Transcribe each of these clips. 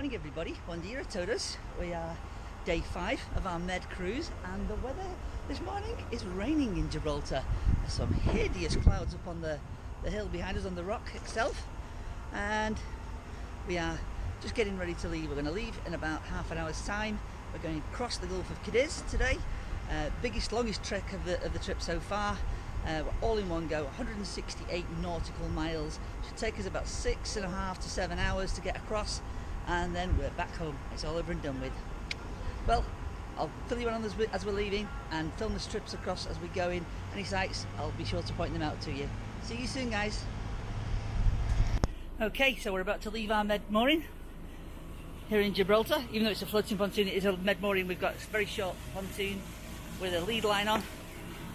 morning everybody, bom dia a todos. We are day 5 of our Med cruise and the weather this morning is raining in Gibraltar. There's some hideous clouds up on the hill behind us on the rock itself, and we are just getting ready to leave. We're going to leave in about half an hour's time. We're going to cross the Gulf of Cadiz today. Biggest, longest trek of the trip so far. We're all in one go, 168 nautical miles. Should take us about 6.5 to 7 hours to get across, and then we're back home. It's all over and done with. Well, I'll fill you in on this as we're leaving and film the strips across as we go in. Any sights, I'll be sure to point them out to you. See you soon, guys. Okay, so we're about to leave our Medmoor here in Gibraltar. Even though it's a floating pontoon, it is a Medmoor. We've got a very short pontoon with a lead line on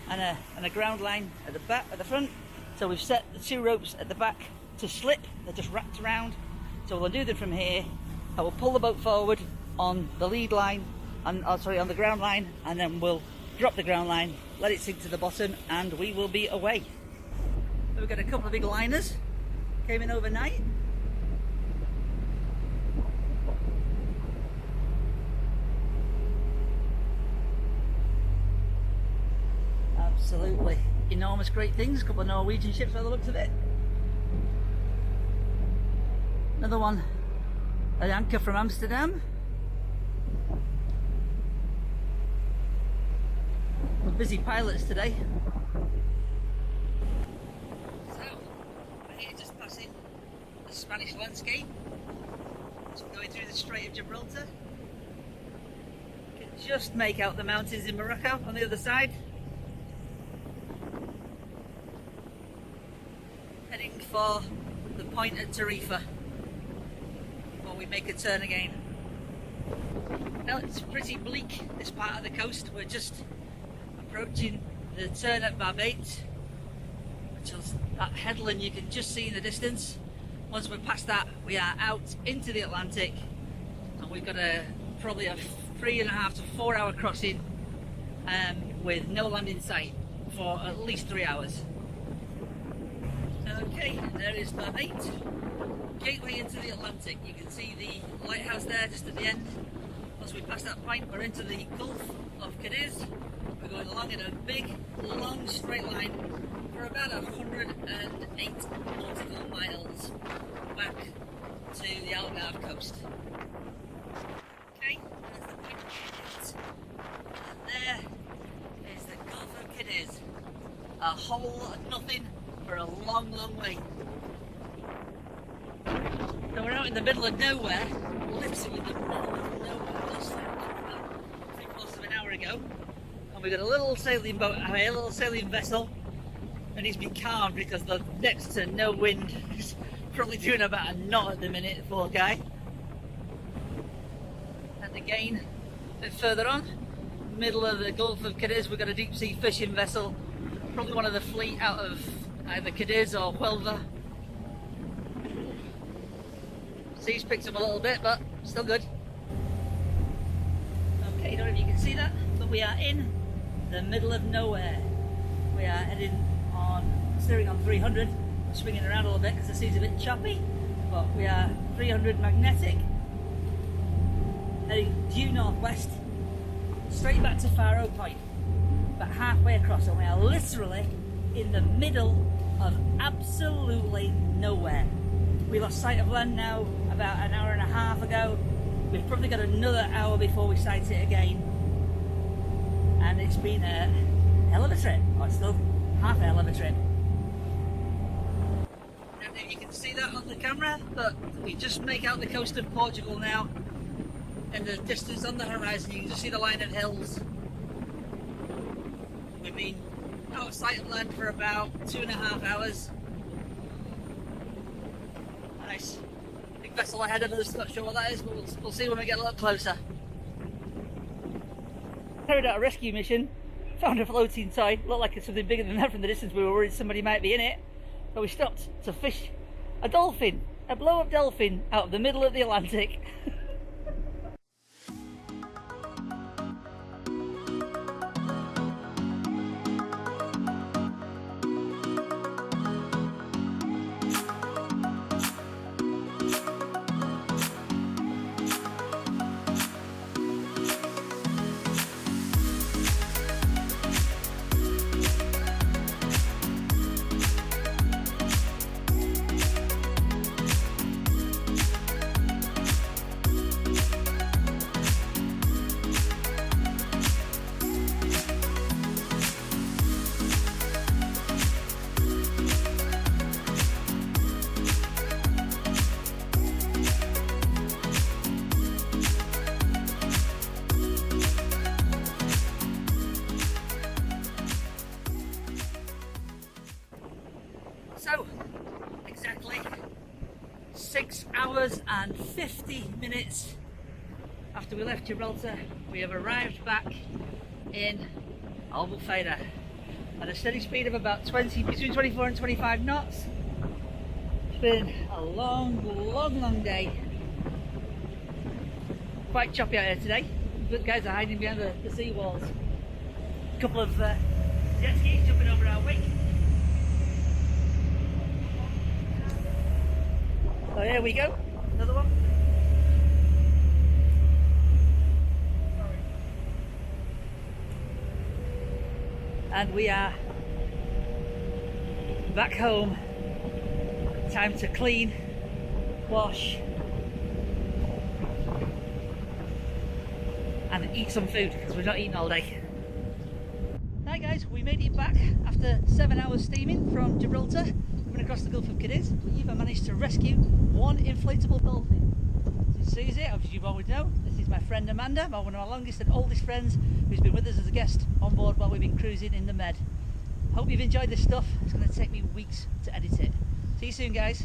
and a ground line at the back, at the front. So we've set the 2 ropes at the back to slip. They're just wrapped around. So we'll do them from here. I will pull the boat forward on the lead line, on the ground line, and then we'll drop the ground line, let it sink to the bottom, and we will be away. We've got a couple of big liners, came in overnight. Absolutely enormous, great things. A couple of Norwegian ships by the looks of it. Another one, an anchor from Amsterdam. We're busy pilots today. So, we're here just passing the Spanish landscape. So we're going through the Strait of Gibraltar. You can just make out the mountains in Morocco on the other side. Heading for the point at Tarifa before we make a turn again. Well, it's pretty bleak, this part of the coast. We're just approaching the turn at Barbate, which is that headland you can just see in the distance. Once we're past that, we are out into the Atlantic, and we've got probably a 3.5 to 4 hour crossing with no land in sight for at least 3 hours. Okay, there is Barbate, gateway into the Atlantic. You can see the lighthouse there just at the end. Once we pass that point, we're into the Gulf of Cadiz. We're going along in a big, long straight line for about 108 nautical miles back to the Algarve coast. Okay, there's the point of Yacht. And there is the Gulf of Cadiz. A whole nothing for a long, long way. So we're out in the middle of nowhere, literally in the middle of nowhere. Just about 3/4 of an hour ago, and we've got a little sailing boat, a little sailing vessel, and he's been calmed because the next to no wind. He's probably doing about a knot at the minute, poor guy. And again, a bit further on, middle of the Gulf of Cadiz, we've got a deep sea fishing vessel, probably one of the fleet out of either Cadiz or Huelva. Sea's picked up a little bit, but still good. Okay, don't know if you can see that, but we are in the middle of nowhere. We are steering on 300, swinging around a little bit because the sea's a bit choppy, but we are 300 magnetic, heading due northwest, straight back to Faro Point, about halfway across, and we are literally in the middle of absolutely nowhere. We lost sight of land now about an hour and a half ago. We've probably got another hour before we sight it again, and it's been a hell of a trip, or it's still half a hell of a trip. I don't know if you can see that on the camera, but we just make out the coast of Portugal now. In the distance on the horizon, you can just see the line of hills. We've been out of sight of land for about 2.5 hours. Nice big vessel ahead of us, not sure what that is, but we'll see when we get a little closer. Carried out a rescue mission, found a floating toy, looked like it's something bigger than that from the distance. We were worried somebody might be in it, so we stopped to fish a dolphin, a blow-up dolphin out of the middle of the Atlantic. hours and 50 minutes after we left Gibraltar, we have arrived back in Albufeira at a steady speed of about between 24 and 25 knots. It's been a long day. Quite choppy out here today. The guys are hiding behind the sea walls. A couple of jet skis jumping over our wake. So here we go, another one. And we are back home. Time to clean, wash, and eat some food because we've not eaten all day. Right guys, we made it back after 7 hours steaming from Gibraltar, coming across the Gulf of Cadiz. We've managed to rescue one inflatable dolphin. This is Susie, as you already know. This is my friend Amanda, one of my longest and oldest friends, who's been with us as a guest on board while we've been cruising in the Med. Hope you've enjoyed this stuff. It's going to take me weeks to edit it. See you soon guys.